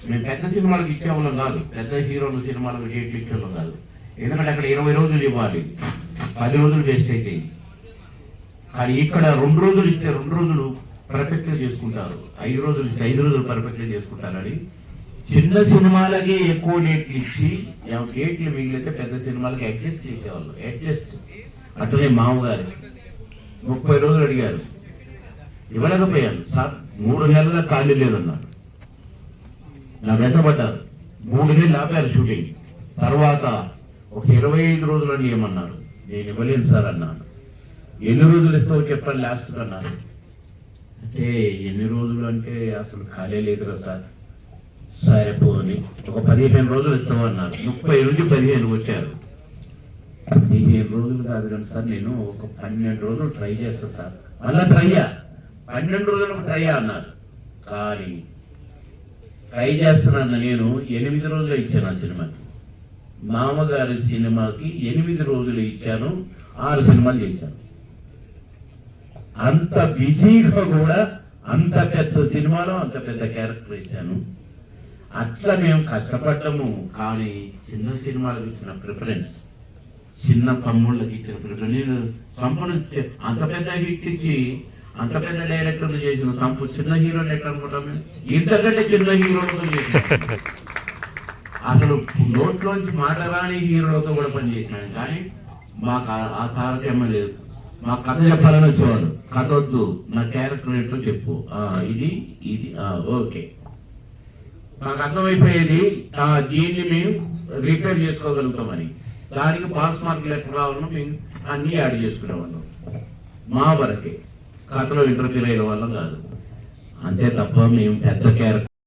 మేము పెద్ద సినిమాలకు ఇచ్చేవాళ్ళం కాదు, పెద్ద హీరోల సినిమాలకు డేట్లు ఇచ్చేవాళ్ళం కాదు. ఎందుకంటే అక్కడ 20 రోజులు ఇవ్వాలి, 10 రోజులు వేస్ట్ అవుతాయి. కానీ ఇక్కడ 2 రోజులు ఇస్తే 2 రోజులు పర్ఫెక్ట్గా చేసుకుంటారు, 5 రోజులు ఇస్తే 5 రోజులు పర్ఫెక్ట్గా చేసుకుంటారని చిన్న సినిమాలకి ఎక్కువ డేట్లు ఇచ్చి డేట్లు మిగిలితే పెద్ద సినిమాలకి అడ్జస్ట్ చేసేవాళ్ళు. అడ్జస్ట్ అట్లనే మామగారు 30 రోజులు అడిగారు, ఇవ్వలేకపోయాను సార్. 3 నెలల ఖాళీ లేదన్నారు. నాకు వెంటబడ్డారు, 3 నెలలు ఆపారు షూటింగ్. తర్వాత ఒక 25 రోజులు అని ఏమన్నారు, నేను ఇవ్వలేను సార్ అన్నాను. ఎన్ని రోజులు ఇస్తావు చెప్పండి లాస్ట్ అన్నారు. అంటే ఎన్ని రోజులు అంటే అసలు ఖాళీ లేదు కదా సార్. సరే పోని ఒక 15 రోజులు ఇస్తావు అన్నారు. 30 నుంచి 15 వచ్చారు. 15 రోజులు కాదు కానీ సార్, నేను ఒక 12 రోజులు ట్రై చేస్తా సార్. మళ్ళా ట్రయ్యా, 12 రోజులకు ట్రయ్యా అన్నారు. కానీ ట్రై చేస్తున్నాను నేను 8 రోజులు ఇచ్చాను ఆ సినిమాకి. మామగారి సినిమాకి 8 రోజులు ఇచ్చాను, 6 సినిమాలు చేశాను. అంత బిజీగా కూడా అంత పెద్ద సినిమాలో అంత పెద్ద క్యారెక్టర్ ఇచ్చాను. అట్లా మేము కష్టపడ్డాము. కానీ చిన్న సినిమాలకు ఇచ్చిన ప్రిఫరెన్స్, చిన్న తమ్ముళ్ళకి ఇచ్చిన ప్రిఫరెన్స్, నేను సంపూర్ణ అంత పెద్ద హిట్ ఇచ్చి అంత పెద్ద డైరెక్టర్లు చేసిన సంపు చిన్న హీరోని ఎట్లా అనుకుంటాము? ఇంతకంటే చిన్న హీరోలతో చేసిన, అసలు నోట్లోంచి మాట రాని హీరోలతో కూడా పనిచేసినాను. కానీ మాకు ఆ తారతమ్యం లేదు. మా కథ చెప్పాలని వచ్చేవాడు, కథ వద్దు, నా క్యారెక్టర్ ఏంటో చెప్పు, ఇది ఇది ఓకే. నాకు అర్థమైపోయేది దీన్ని మేము రిపేర్ చేసుకోగలుగుతామని. దానికి పాస్ మార్కులు ఎట్లా కావాలన్నా మేము అన్నీ యాడ్ చేసుకునేవాళ్ళం. మా వరకే, కథలో ఇంటర్ఫీర్ అయ్యే వాళ్ళం కాదు. అంతే తప్ప మేము పెద్ద క్యారెక్టర్